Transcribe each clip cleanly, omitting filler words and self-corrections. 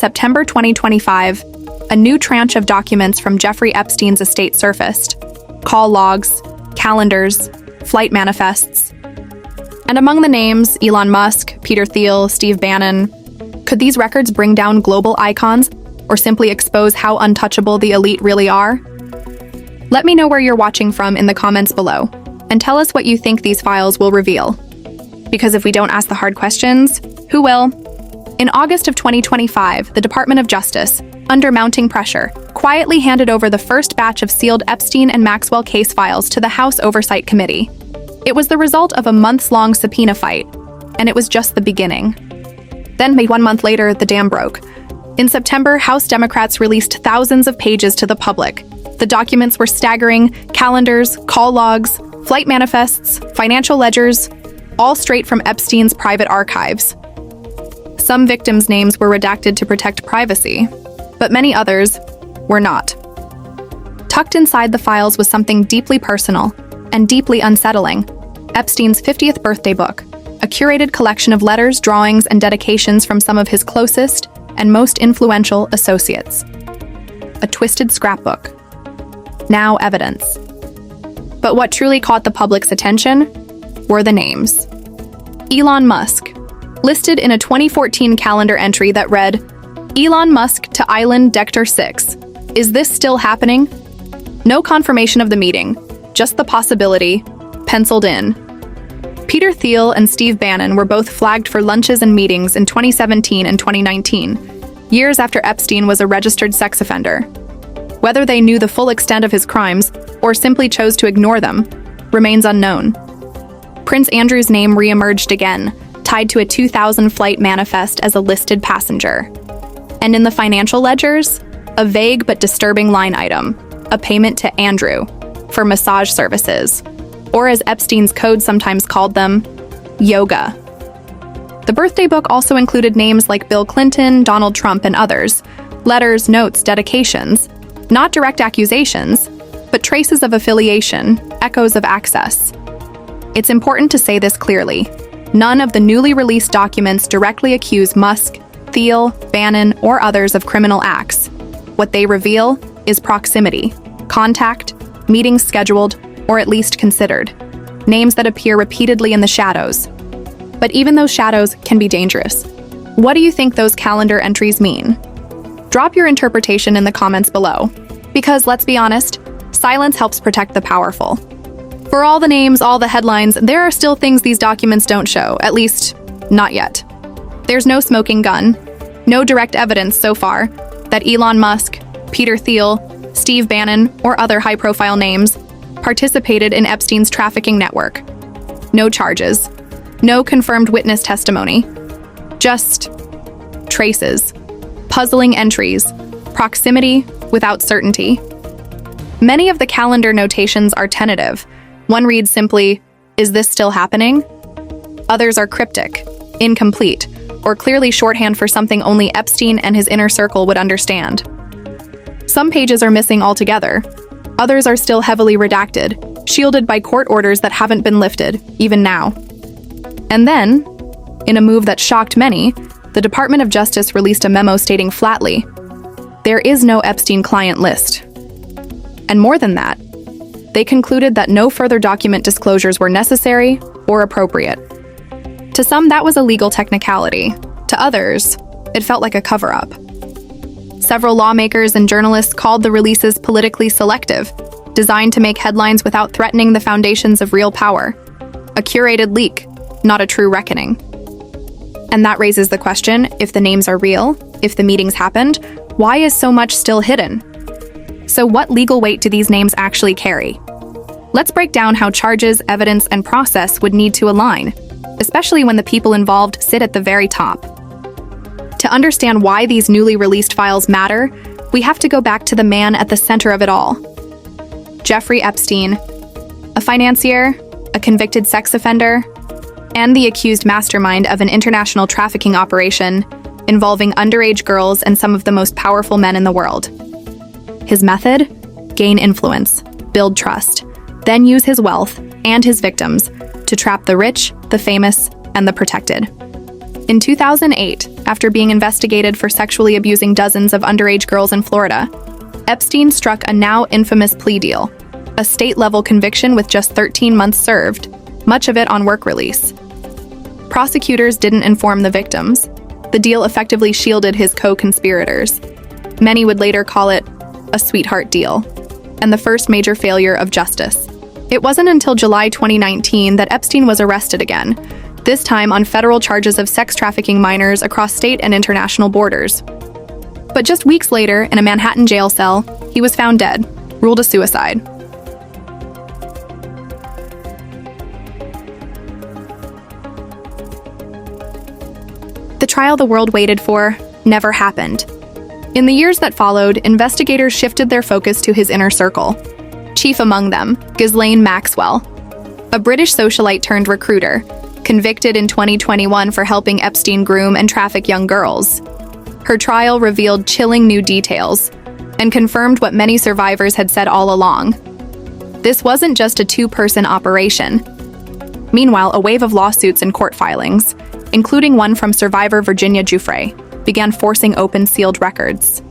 September 2025, a new tranche of documents from Jeffrey Epstein's estate surfaced: call logs, calendars, flight manifests. And among the names, Elon Musk, Peter Thiel, Steve Bannon. Could these records bring down global icons or simply expose how untouchable the elite really are? Let me know where you're watching from in the comments below, and tell us what you think these files will reveal. Because if we don't ask the hard questions, who will? In August of 2025, the Department of Justice, under mounting pressure, quietly handed over the first batch of sealed Epstein and Maxwell case files to the House Oversight Committee. It was the result of a months-long subpoena fight, and it was just the beginning. Then, 1 month later, the dam broke. In September, House Democrats released thousands of pages to the public. The documents were staggering: calendars, call logs, flight manifests, financial ledgers, all straight from Epstein's private archives. Some victims' names were redacted to protect privacy, but many others were not. Tucked inside the files was something deeply personal and deeply unsettling: Epstein's 50th birthday book, a curated collection of letters, drawings, and dedications from some of his closest and most influential associates. A twisted scrapbook. Now evidence. But what truly caught the public's attention were the names. Elon Musk, listed in a 2014 calendar entry that read, "Elon Musk to Island Dector 6. Is this still happening?" No confirmation of the meeting, just the possibility, penciled in. Peter Thiel and Steve Bannon were both flagged for lunches and meetings in 2017 and 2019, years after Epstein was a registered sex offender. Whether they knew the full extent of his crimes or simply chose to ignore them remains unknown. Prince Andrew's name re-emerged again, tied to a 2000 flight manifest as a listed passenger. And in the financial ledgers, a vague but disturbing line item, a payment to Andrew for massage services, or as Epstein's code sometimes called them, yoga. The birthday book also included names like Bill Clinton, Donald Trump, and others, letters, notes, dedications, not direct accusations, but traces of affiliation, echoes of access. It's important to say this clearly. None of the newly released documents directly accuse Musk, Thiel, Bannon, or others of criminal acts. What they reveal is proximity, contact, meetings scheduled, or at least considered, names that appear repeatedly in the shadows. But even those shadows can be dangerous. What do you think those calendar entries mean? Drop your interpretation in the comments below. Because let's be honest, silence helps protect the powerful. For all the names, all the headlines, there are still things these documents don't show, at least, not yet. There's no smoking gun, no direct evidence so far that Elon Musk, Peter Thiel, Steve Bannon, or other high-profile names participated in Epstein's trafficking network. No charges, no confirmed witness testimony, just traces, puzzling entries, proximity without certainty. Many of the calendar notations are tentative. One reads simply, "Is this still happening?" Others are cryptic, incomplete, or clearly shorthand for something only Epstein and his inner circle would understand. Some pages are missing altogether. Others are still heavily redacted, shielded by court orders that haven't been lifted, even now. And then, in a move that shocked many, the Department of Justice released a memo stating flatly, there is no Epstein client list. And more than that, they concluded that no further document disclosures were necessary or appropriate. To some, that was a legal technicality. To others, it felt like a cover-up. Several lawmakers and journalists called the releases politically selective, designed to make headlines without threatening the foundations of real power. A curated leak, not a true reckoning. And that raises the question, if the names are real, if the meetings happened, why is so much still hidden? So what legal weight do these names actually carry? Let's break down how charges, evidence, and process would need to align, especially when the people involved sit at the very top. To understand why these newly released files matter, we have to go back to the man at the center of it all. Jeffrey Epstein, a financier, a convicted sex offender, and the accused mastermind of an international trafficking operation involving underage girls and some of the most powerful men in the world. His method? Gain influence, build trust, then use his wealth and his victims to trap the rich, the famous, and the protected. In 2008, after being investigated for sexually abusing dozens of underage girls in Florida. Epstein struck a now infamous plea deal, a state-level conviction with just 13 months served, much of it on work release. Prosecutors didn't inform the victims. The deal effectively shielded his co-conspirators. Many would later call it a sweetheart deal, and the first major failure of justice. It wasn't until July 2019 that Epstein was arrested again, this time on federal charges of sex trafficking minors across state and international borders. But just weeks later, in a Manhattan jail cell, he was found dead, ruled a suicide. The trial the world waited for never happened. In the years that followed, investigators shifted their focus to his inner circle. Chief among them, Ghislaine Maxwell, a British socialite turned recruiter, convicted in 2021 for helping Epstein groom and traffic young girls. Her trial revealed chilling new details and confirmed what many survivors had said all along. This wasn't just a two-person operation. Meanwhile, a wave of lawsuits and court filings, including one from survivor Virginia Giuffre, began forcing open sealed records.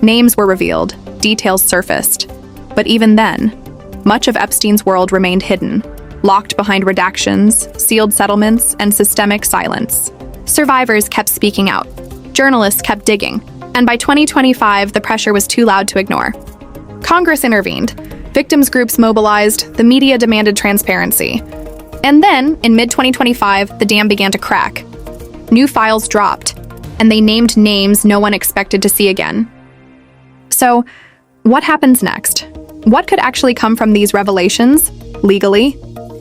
Names were revealed, details surfaced, but even then, much of Epstein's world remained hidden, locked behind redactions, sealed settlements, and systemic silence. Survivors kept speaking out, journalists kept digging, and by 2025, the pressure was too loud to ignore. Congress intervened, victims groups mobilized, the media demanded transparency. And then, in mid-2025, the dam began to crack. New files dropped, and they named names no one expected to see again. So, what happens next? What could actually come from these revelations, legally?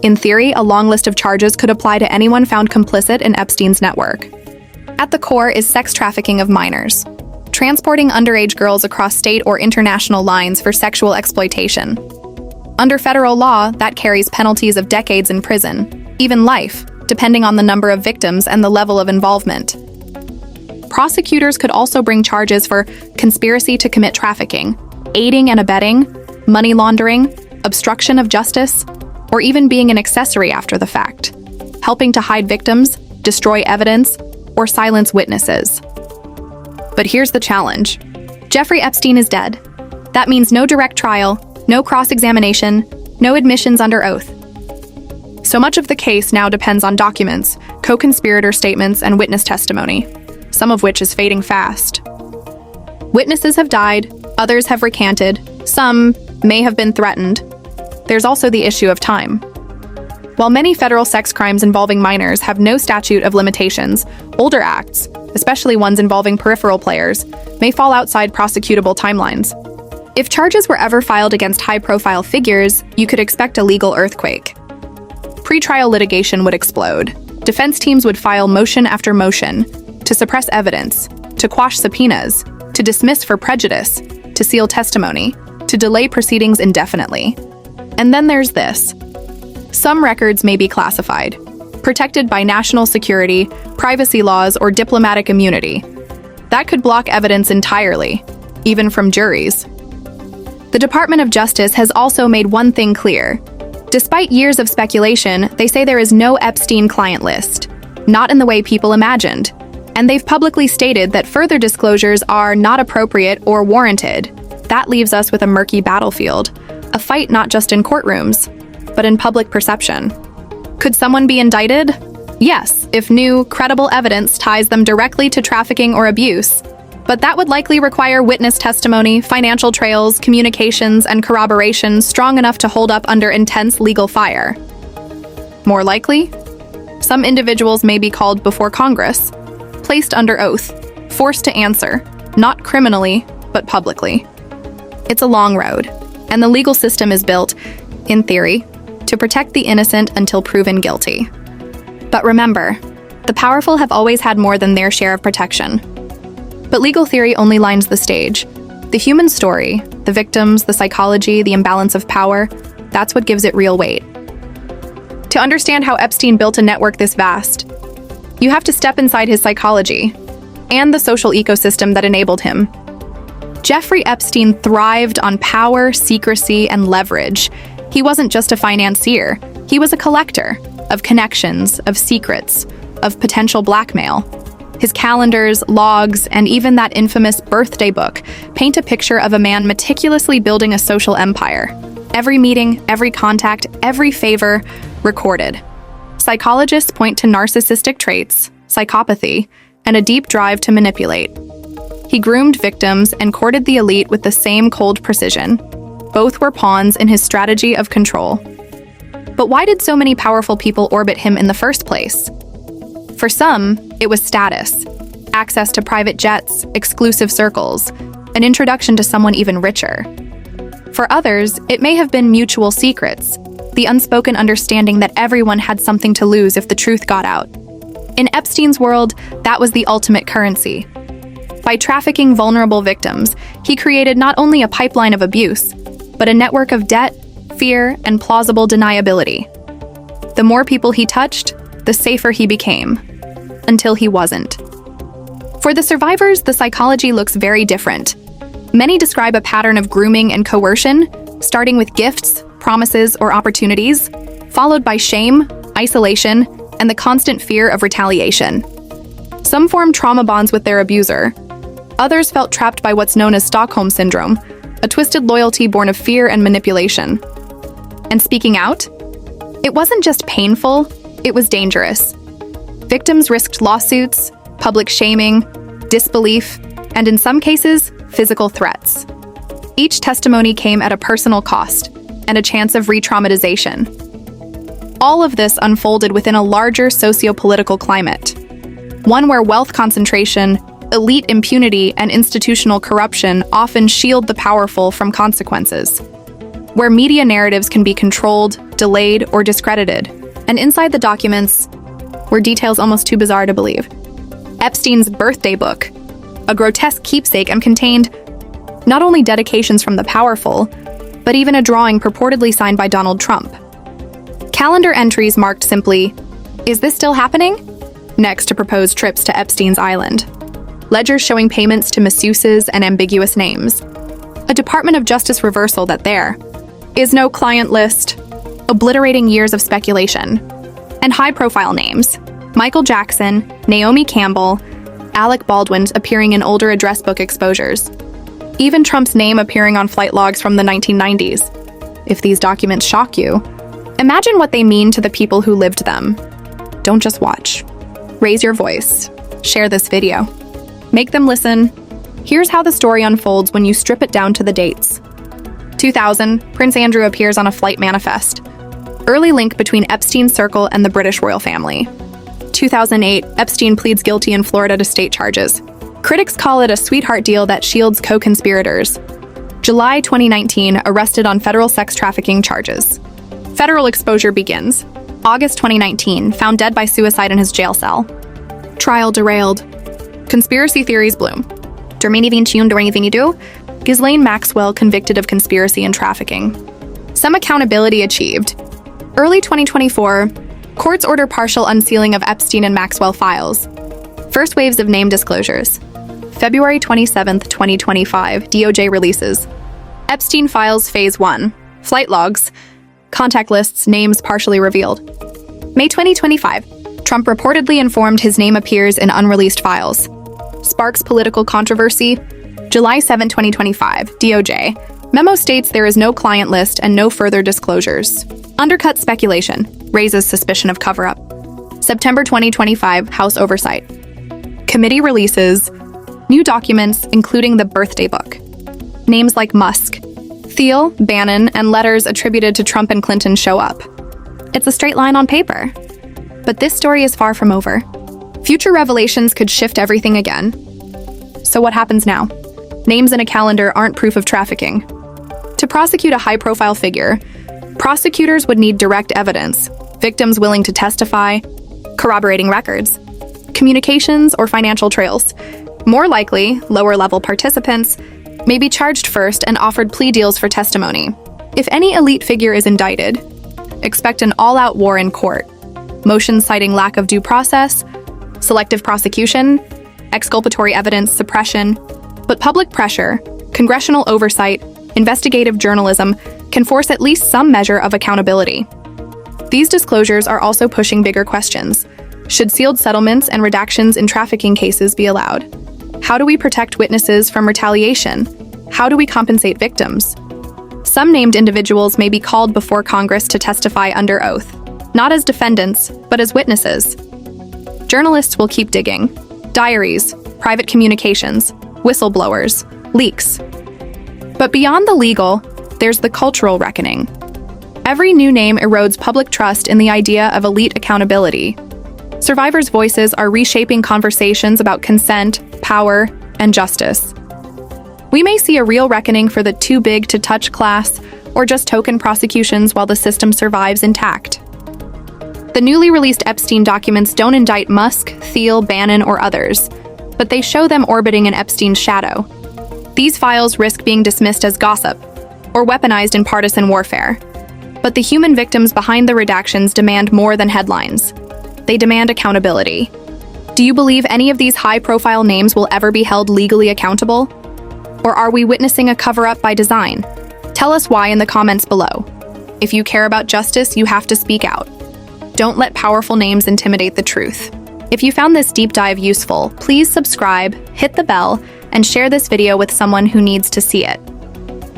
In theory, a long list of charges could apply to anyone found complicit in Epstein's network. At the core is sex trafficking of minors, transporting underage girls across state or international lines for sexual exploitation. Under federal law, that carries penalties of decades in prison, even life, depending on the number of victims and the level of involvement. Prosecutors could also bring charges for conspiracy to commit trafficking, aiding and abetting, money laundering, obstruction of justice, or even being an accessory after the fact, helping to hide victims, destroy evidence, or silence witnesses. But here's the challenge. Jeffrey Epstein is dead. That means no direct trial, no cross-examination, no admissions under oath. So much of the case now depends on documents, co-conspirator statements, and witness testimony, some of which is fading fast. Witnesses have died, others have recanted, some may have been threatened. There's also the issue of time. While many federal sex crimes involving minors have no statute of limitations, older acts, especially ones involving peripheral players, may fall outside prosecutable timelines. If charges were ever filed against high-profile figures, you could expect a legal earthquake. Pre-trial litigation would explode. Defense teams would file motion after motion to suppress evidence, to quash subpoenas, to dismiss for prejudice, to seal testimony, to delay proceedings indefinitely. And then there's this. Some records may be classified, protected by national security, privacy laws, or diplomatic immunity. That could block evidence entirely, even from juries. The Department of Justice has also made one thing clear. Despite years of speculation, they say there is no Epstein client list, not in the way people imagined. And they've publicly stated that further disclosures are not appropriate or warranted. That leaves us with a murky battlefield, a fight not just in courtrooms, but in public perception. Could someone be indicted? Yes, if new, credible evidence ties them directly to trafficking or abuse. But that would likely require witness testimony, financial trails, communications, and corroboration strong enough to hold up under intense legal fire. More likely, some individuals may be called before Congress, placed under oath, forced to answer, not criminally, but publicly. It's a long road, and the legal system is built, in theory, to protect the innocent until proven guilty. But remember, the powerful have always had more than their share of protection. But legal theory only lines the stage. The human story, the victims, the psychology, the imbalance of power, that's what gives it real weight. To understand how Epstein built a network this vast, you have to step inside his psychology and the social ecosystem that enabled him. Jeffrey Epstein thrived on power, secrecy, and leverage. He wasn't just a financier, he was a collector of connections, of secrets, of potential blackmail. His calendars, logs, and even that infamous birthday book paint a picture of a man meticulously building a social empire. Every meeting, every contact, every favor recorded. Psychologists point to narcissistic traits, psychopathy, and a deep drive to manipulate. He groomed victims and courted the elite with the same cold precision. Both were pawns in his strategy of control. But why did so many powerful people orbit him in the first place? For some, it was status, access to private jets, exclusive circles, an introduction to someone even richer. For others, it may have been mutual secrets, the unspoken understanding that everyone had something to lose if the truth got out. In Epstein's world, that was the ultimate currency. By trafficking vulnerable victims, he created not only a pipeline of abuse, but a network of debt, fear, and plausible deniability. The more people he touched, the safer he became, until he wasn't. For the survivors, the psychology looks very different. Many describe a pattern of grooming and coercion, starting with gifts, promises, or opportunities, followed by shame, isolation, and the constant fear of retaliation. Some formed trauma bonds with their abuser. Others felt trapped by what's known as Stockholm Syndrome, a twisted loyalty born of fear and manipulation. And speaking out? It wasn't just painful, it was dangerous. Victims risked lawsuits, public shaming, disbelief, and in some cases, physical threats. Each testimony came at a personal cost and a chance of re-traumatization. All of this unfolded within a larger socio-political climate, one where wealth concentration, elite impunity, and institutional corruption often shield the powerful from consequences, where media narratives can be controlled, delayed, or discredited. And inside the documents were details almost too bizarre to believe. Epstein's birthday book, a grotesque keepsake, and contained not only dedications from the powerful, but even a drawing purportedly signed by Donald Trump. Calendar entries marked simply, "Is this still happening?" next to proposed trips to Epstein's island. Ledgers showing payments to masseuses and ambiguous names. A Department of Justice reversal that there is no client list, obliterating years of speculation. And high-profile names, Michael Jackson, Naomi Campbell, Alec Baldwin appearing in older address book exposures. Even Trump's name appearing on flight logs from the 1990s. If these documents shock you, imagine what they mean to the people who lived them. Don't just watch. Raise your voice. Share this video. Make them listen. Here's how the story unfolds when you strip it down to the dates. 2000, Prince Andrew appears on a flight manifest. Early link between Epstein's circle and the British royal family. 2008, Epstein pleads guilty in Florida to state charges. Critics call it a sweetheart deal that shields co-conspirators. July 2019, arrested on federal sex trafficking charges. Federal exposure begins. August 2019, found dead by suicide in his jail cell. Trial derailed. Conspiracy theories bloom. 2022, Ghislaine Maxwell convicted of conspiracy and trafficking. Some accountability achieved. Early 2024, courts order partial unsealing of Epstein and Maxwell files. First waves of name disclosures. February 27, 2025, DOJ releases. Epstein files Phase 1. Flight logs. Contact lists, names partially revealed. May 2025, Trump reportedly informed his name appears in unreleased files. Sparks political controversy. July 7, 2025, DOJ. Memo states there is no client list and no further disclosures. Undercut speculation. Raises suspicion of cover-up. September 2025, House Oversight. Committee releases new documents, including the birthday book. Names like Musk, Thiel, Bannon, and letters attributed to Trump and Clinton show up. It's a straight line on paper. But this story is far from over. Future revelations could shift everything again. So what happens now? Names in a calendar aren't proof of trafficking. To prosecute a high-profile figure, prosecutors would need direct evidence, victims willing to testify, corroborating records, communications, or financial trails. More likely, lower-level participants may be charged first and offered plea deals for testimony. If any elite figure is indicted, expect an all-out war in court. Motions citing lack of due process, selective prosecution, exculpatory evidence suppression. But public pressure, congressional oversight, investigative journalism can force at least some measure of accountability. These disclosures are also pushing bigger questions. Should sealed settlements and redactions in trafficking cases be allowed? How do we protect witnesses from retaliation? How do we compensate victims? Some named individuals may be called before Congress to testify under oath, not as defendants, but as witnesses. Journalists will keep digging. Diaries, private communications, whistleblowers, leaks. But beyond the legal, there's the cultural reckoning. Every new name erodes public trust in the idea of elite accountability. Survivors' voices are reshaping conversations about consent, power, and justice. We may see a real reckoning for the too big to touch class, or just token prosecutions while the system survives intact. The newly released Epstein documents don't indict Musk, Thiel, Bannon, or others, but they show them orbiting in Epstein's shadow. These files risk being dismissed as gossip, or weaponized in partisan warfare. But the human victims behind the redactions demand more than headlines. They demand accountability. Do you believe any of these high-profile names will ever be held legally accountable? Or are we witnessing a cover-up by design? Tell us why in the comments below. If you care about justice, you have to speak out. Don't let powerful names intimidate the truth. If you found this deep dive useful, please subscribe, hit the bell, and share this video with someone who needs to see it.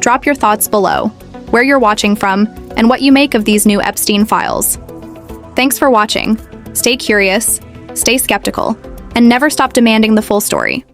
Drop your thoughts below, where you're watching from, and what you make of these new Epstein files. Thanks for watching. Stay curious, stay skeptical, and never stop demanding the full story.